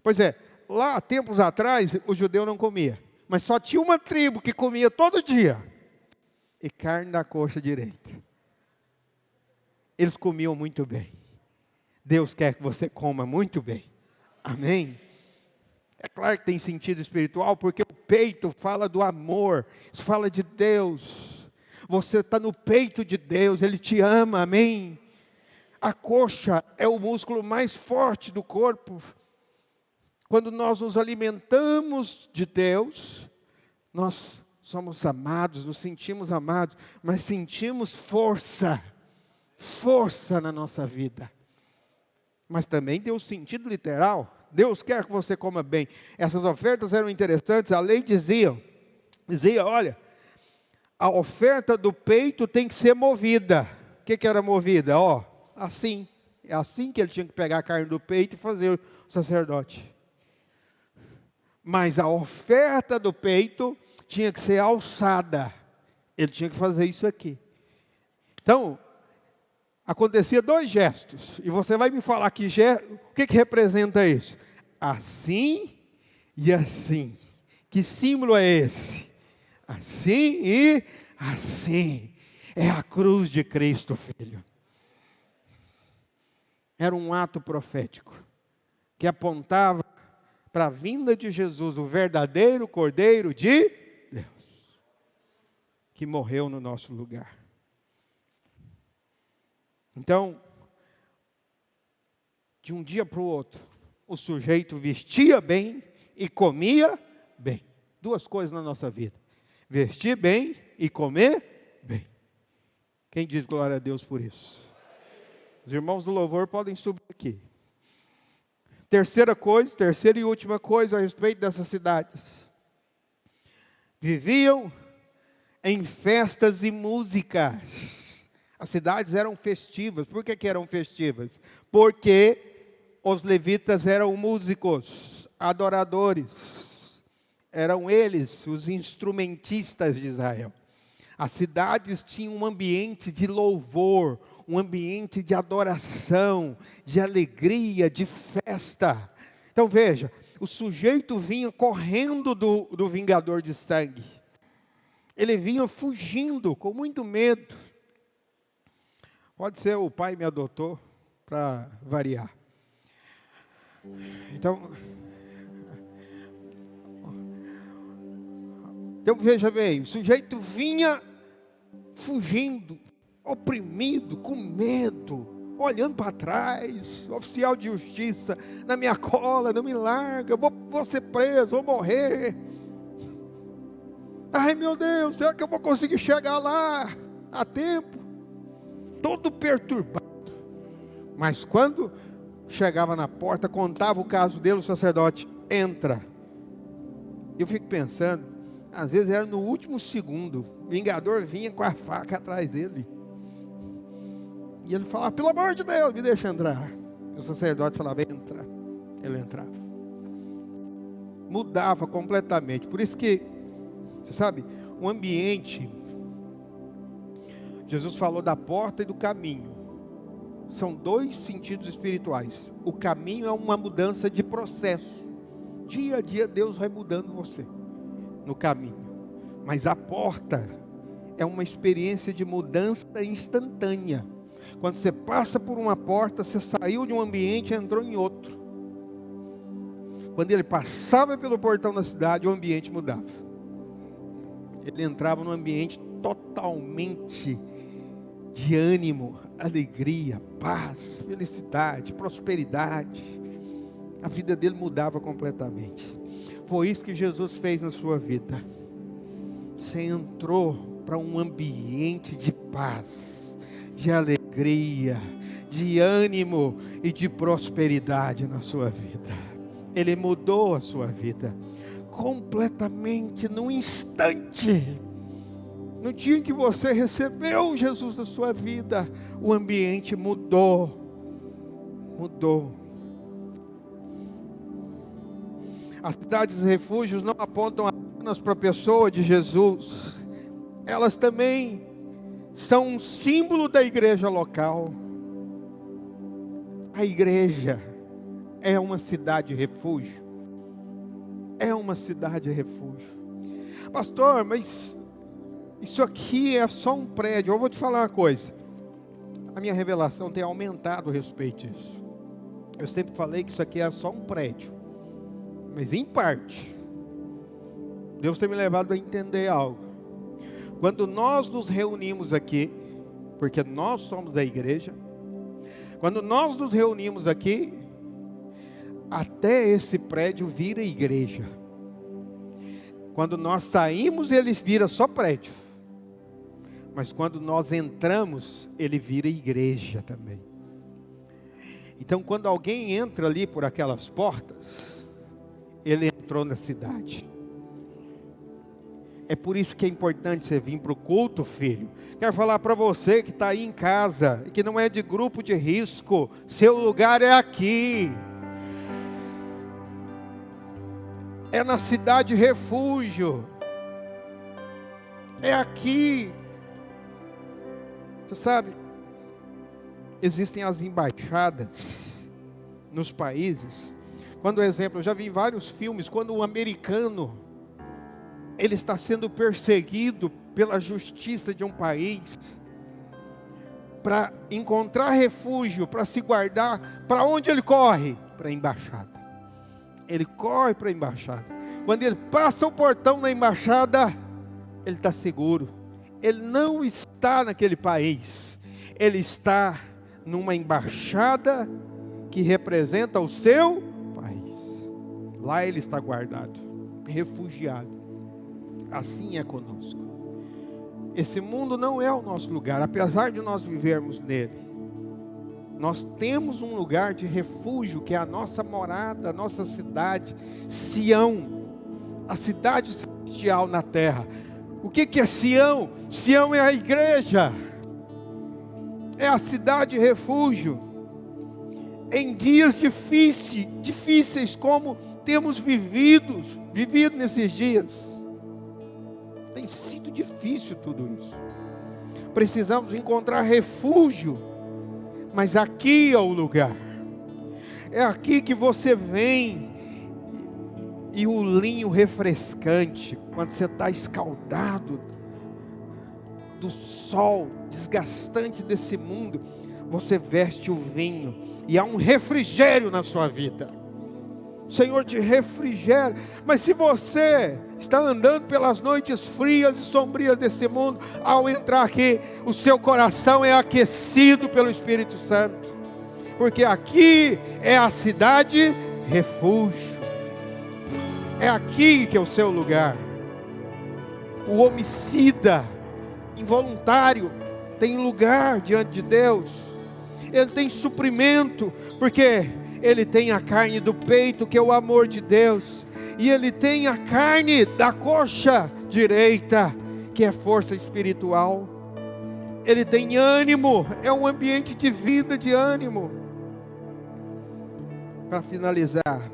Pois é, lá, tempos atrás, o judeu não comia. Mas só tinha uma tribo que comia todo dia. E carne da coxa direita. Eles comiam muito bem. Deus quer que você coma muito bem. Amém? É claro que tem sentido espiritual, porque o peito fala do amor. Isso fala de Deus. Você está no peito de Deus, Ele te ama, amém? A coxa é o músculo mais forte do corpo. Quando nós nos alimentamos de Deus, nós somos amados, nos sentimos amados, mas sentimos força na nossa vida. Mas também tem o sentido literal. Deus quer que você coma bem. Essas ofertas eram interessantes. A lei dizia, olha, a oferta do peito tem que ser movida. O que era movida? Assim. É assim que ele tinha que pegar a carne do peito e fazer o sacerdote. Mas a oferta do peito tinha que ser alçada. Ele tinha que fazer isso aqui. Então, acontecia 2 gestos. E você vai me falar o que representa isso? Assim e assim. Que símbolo é esse? Assim e assim. É a cruz de Cristo, filho. Era um ato profético que apontava para a vinda de Jesus, o verdadeiro Cordeiro de Deus, que morreu no nosso lugar. Então, de um dia para o outro, o sujeito vestia bem e comia bem. 2 coisas na nossa vida: vestir bem e comer bem. Quem diz glória a Deus por isso? Os irmãos do louvor podem subir aqui. Terceira e última coisa a respeito dessas cidades. Viviam em festas e músicas. As cidades eram festivas. Por que eram festivas? Porque os levitas eram músicos, adoradores. Eram eles os instrumentistas de Israel. As cidades tinham um ambiente de louvor, um ambiente de adoração, de alegria, de festa. Então veja, o sujeito vinha correndo do vingador de sangue. Ele vinha fugindo, com muito medo. Pode ser o pai me adotou, para variar. Então veja bem, o sujeito vinha fugindo, oprimido, com medo, olhando para trás, oficial de justiça, na minha cola, não me larga, vou ser preso, vou morrer. Ai meu Deus, será que eu vou conseguir chegar lá a tempo? Todo perturbado. Mas quando chegava na porta, contava o caso dele, o sacerdote, entra. Eu fico pensando, às vezes era no último segundo, o vingador vinha com a faca atrás dele. E ele falava, pelo amor de Deus, me deixa entrar. E o sacerdote falava, entra. Ele entrava. Mudava completamente. Por isso que, você sabe, o ambiente, Jesus falou da porta e do caminho. São 2 sentidos espirituais. O caminho é uma mudança de processo. Dia a dia Deus vai mudando você no caminho. Mas a porta é uma experiência de mudança instantânea. Quando você passa por uma porta, você saiu de um ambiente e entrou em outro. Quando ele passava pelo portão da cidade, o ambiente mudava. Ele entrava num ambiente totalmente de ânimo, alegria, paz, felicidade, prosperidade. A vida dele mudava completamente. Foi isso que Jesus fez na sua vida. Você entrou para um ambiente de paz, de alegria, de ânimo e de prosperidade na sua vida. Ele mudou a sua vida completamente, num instante. No dia em que você recebeu Jesus na sua vida, o ambiente mudou. As cidades e refúgios não apontam apenas para a pessoa de Jesus, elas também são um símbolo da igreja local. A igreja é uma cidade refúgio. É uma cidade refúgio. Pastor, mas isso aqui é só um prédio. Eu vou te falar uma coisa. A minha revelação tem aumentado a respeito disso. Eu sempre falei que isso aqui é só um prédio. Mas em parte, Deus tem me levado a entender algo. Quando nós nos reunimos aqui, porque nós somos a igreja, quando nós nos reunimos aqui, até esse prédio vira igreja. Quando nós saímos, ele vira só prédio. Mas quando nós entramos, ele vira igreja também. Então, quando alguém entra ali por aquelas portas, ele entrou na cidade. É por isso que é importante você vir para o culto, filho. Quero falar para você que está aí em casa, que não é de grupo de risco, seu lugar é aqui. É na cidade refúgio. É aqui. Você sabe, existem as embaixadas nos países. Quando, por exemplo, eu já vi em vários filmes, quando o americano, ele está sendo perseguido pela justiça de um país, para encontrar refúgio, para se guardar, para onde ele corre? Para a embaixada. Ele corre para a embaixada. Quando ele passa o portão na embaixada, ele está seguro. Ele não está naquele país. Ele está numa embaixada que representa o seu país. Lá ele está guardado, refugiado. Assim é conosco. Esse mundo não é o nosso lugar, apesar de nós vivermos nele. Nós temos um lugar de refúgio, que é a nossa morada, a nossa cidade, Sião, a cidade celestial na terra. O que é Sião? Sião é a igreja, é a cidade refúgio. Em dias difíceis como temos vivido nesses dias, tem sido difícil tudo isso. Precisamos encontrar refúgio, mas aqui é o lugar. É aqui que você vem, e o linho refrescante, quando você está escaldado do sol desgastante desse mundo, você veste o vinho, e há um refrigério na sua vida. O Senhor te refrigera. Mas se você está andando pelas noites frias e sombrias desse mundo, ao entrar aqui, o seu coração é aquecido pelo Espírito Santo, porque aqui é a cidade refúgio. É aqui que é o seu lugar. O homicida involuntário tem lugar diante de Deus. Ele tem suprimento, porque ele tem a carne do peito, que é o amor de Deus, e ele tem a carne da coxa direita, que é força espiritual. Ele tem ânimo, é um ambiente de vida, de ânimo. Para finalizar,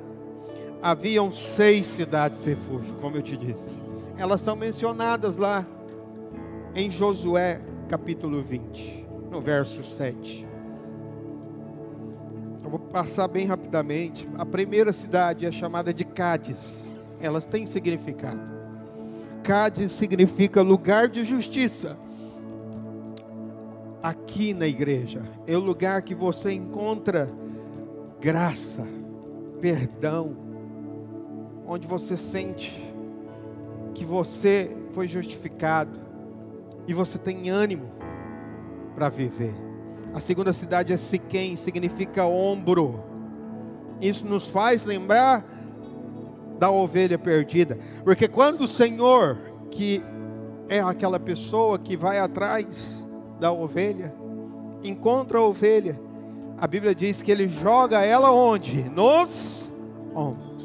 haviam 6 cidades refúgio, como eu te disse. Elas são mencionadas lá em Josué capítulo 20, no verso 7. Eu vou passar bem rapidamente. A primeira cidade é chamada de Cádiz. Elas têm significado. Cádiz significa lugar de justiça. Aqui na igreja é o lugar que você encontra graça, perdão, onde você sente que você foi justificado e você tem ânimo para viver. A segunda cidade é Siquém, significa ombro. Isso nos faz lembrar da ovelha perdida, porque quando o Senhor, que é aquela pessoa que vai atrás da ovelha, encontra a ovelha, a Bíblia diz que Ele joga ela onde? Nos ombros.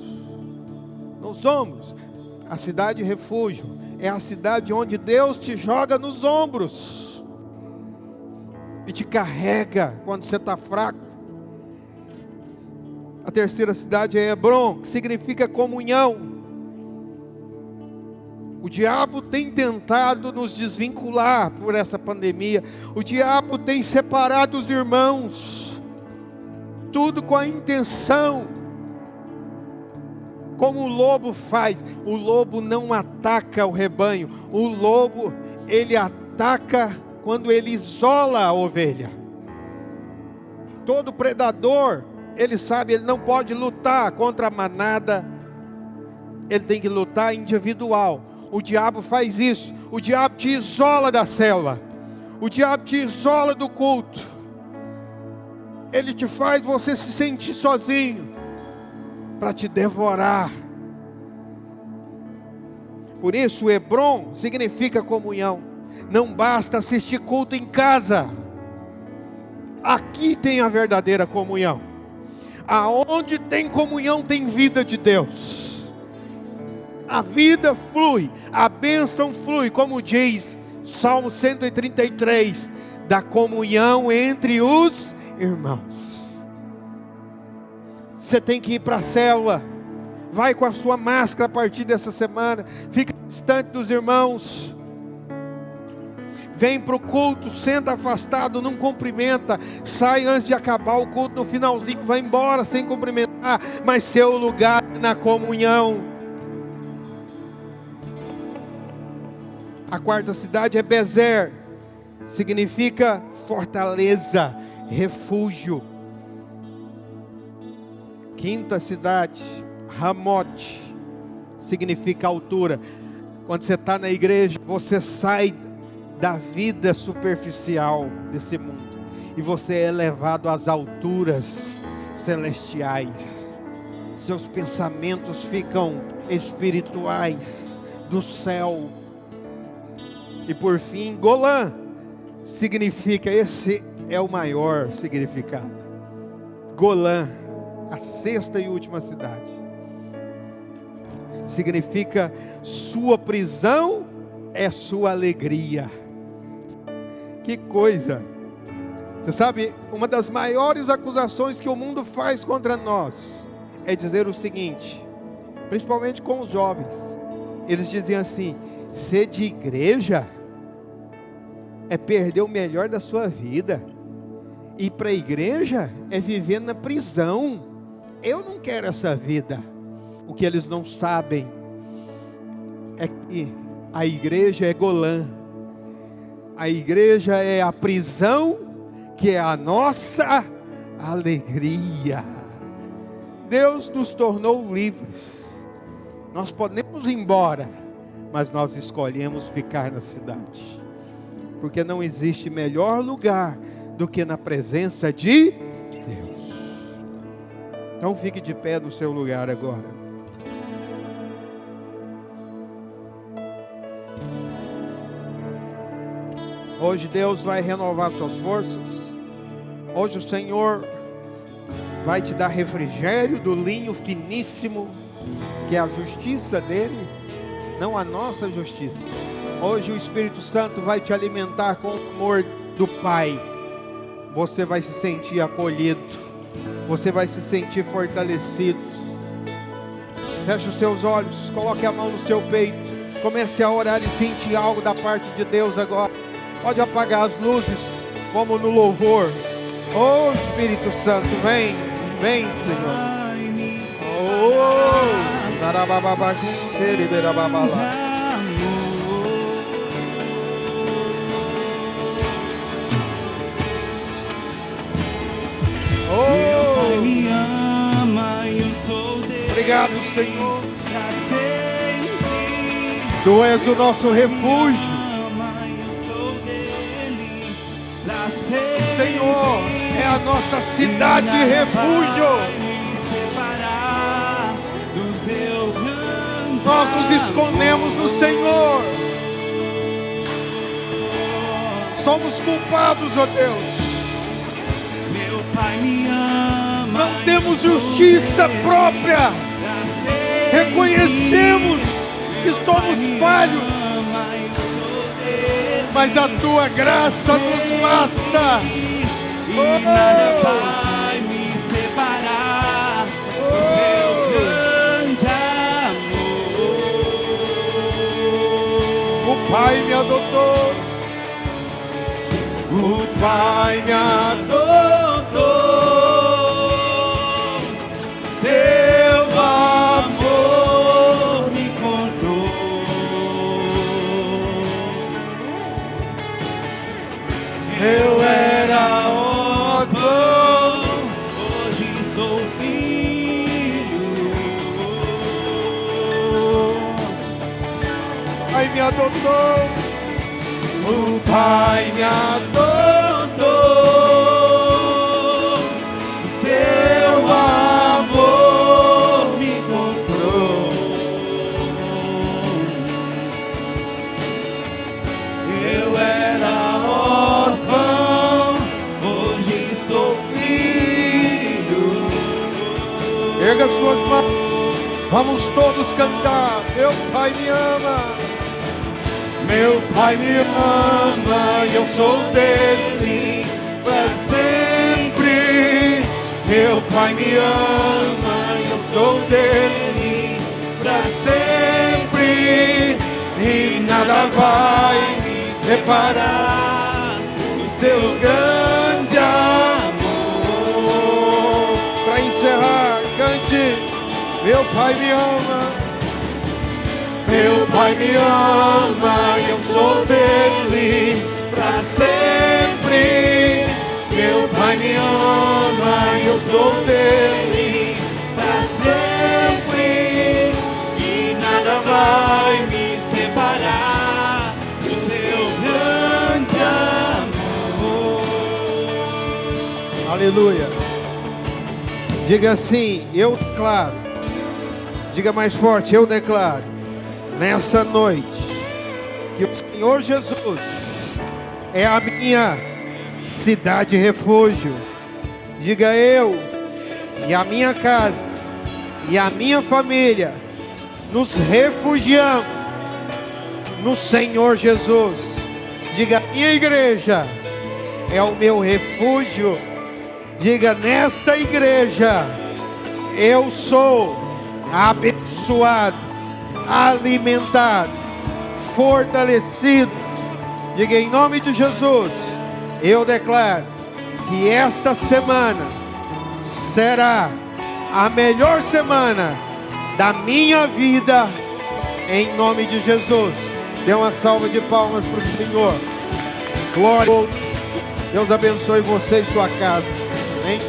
Nos ombros. A cidade refúgio é a cidade onde Deus te joga nos ombros e te carrega quando você está fraco. A terceira cidade é Hebron, que significa comunhão. O diabo tem tentado nos desvincular por essa pandemia. O diabo tem separado os irmãos, tudo com a intenção. Como o lobo faz. O lobo não ataca o rebanho. O lobo, ele ataca quando ele isola a ovelha. Todo predador, ele sabe, ele não pode lutar contra a manada. Ele tem que lutar individual. O diabo faz isso. O diabo te isola da célula. O diabo te isola do culto. Ele te faz você se sentir sozinho, para te devorar. Por isso, Hebron significa comunhão. Não basta assistir culto em casa. Aqui tem a verdadeira comunhão. Aonde tem comunhão, tem vida de Deus. A vida flui, a bênção flui, como diz Salmo 133, da comunhão entre os irmãos. Você tem que ir para a célula, vai com a sua máscara a partir dessa semana, fica distante dos irmãos, vem para o culto, senta afastado, não cumprimenta, sai antes de acabar o culto, no finalzinho vai embora sem cumprimentar, mas seu lugar é na comunhão. A quarta cidade é Bezer, significa fortaleza, refúgio. Quinta cidade, Ramote, significa altura. Quando você está na igreja, você sai da vida superficial desse mundo e você é levado às alturas celestiais. Seus pensamentos ficam espirituais, do céu. E por fim, Golã, significa, esse é o maior significado. Golã, a sexta e última cidade, significa sua prisão é sua alegria. Que coisa! Você sabe, uma das maiores acusações que o mundo faz contra nós é dizer o seguinte, principalmente com os jovens. Eles dizem assim: ser de igreja é perder o melhor da sua vida. Ir para a igreja é viver na prisão. Eu não quero essa vida. O que eles não sabem é que a igreja é Golã. A igreja é a prisão, que é a nossa alegria. Deus nos tornou livres. Nós podemos ir embora, mas nós escolhemos ficar na cidade. Porque não existe melhor lugar do que na presença de Deus. Então fique de pé no seu lugar agora. Hoje Deus vai renovar suas forças. Hoje o Senhor vai te dar refrigério do linho finíssimo, que é a justiça dele, não a nossa justiça. Hoje o Espírito Santo vai te alimentar com o amor do Pai. Você vai se sentir acolhido. Você vai se sentir fortalecido. Feche os seus olhos, coloque a mão no seu peito. Comece a orar e sentir algo da parte de Deus agora. Pode apagar as luzes, como no louvor. Oh, Espírito Santo, vem, vem, Senhor. Oh, tarabababa, xeriberababala. Oh, me ama, eu sou Deus. Obrigado, Senhor. Tu és o nosso refúgio. O Senhor é a nossa cidade de refúgio. Nós nos escondemos no Senhor. Somos culpados, ó Deus. Meu Pai me ama. Não temos justiça própria. Reconhecemos que somos falhos, mas a tua graça nos basta. E nada vai me separar do seu grande amor. O Pai me adotou. O Pai me adotou. Seu amor me encontrou. Eu era órfão, Hoje sou filho. o Pai me adotou. O Pai me adotou. Seu amor me encontrou. Eu era órfão, Hoje sou filho. Erga suas mãos. Vamos todos cantar. Meu Pai me ama. Meu Pai me ama, eu sou dele para sempre. Meu Pai me ama, eu sou dele para sempre. E nada vai me separar do seu grande amor. Para encerrar, cante. Meu Pai me ama. Meu Pai me ama, eu sou dele para sempre. Meu Pai me ama, eu sou dele para sempre. e nada vai me separar do seu grande amor. Aleluia. Diga assim, eu declaro. Diga mais forte, eu declaro. Nessa noite, que o Senhor Jesus é a minha cidade refúgio. Diga eu e a minha casa e a minha família nos refugiamos no Senhor Jesus. Diga, minha igreja é o meu refúgio. Diga, nesta igreja eu sou abençoado, alimentado, fortalecido. Diga, em nome de Jesus, eu declaro que esta semana será a melhor semana da minha vida, em nome de Jesus. Dê uma salva de palmas para o Senhor. Glória a Deus. Deus abençoe você e sua casa. Amém.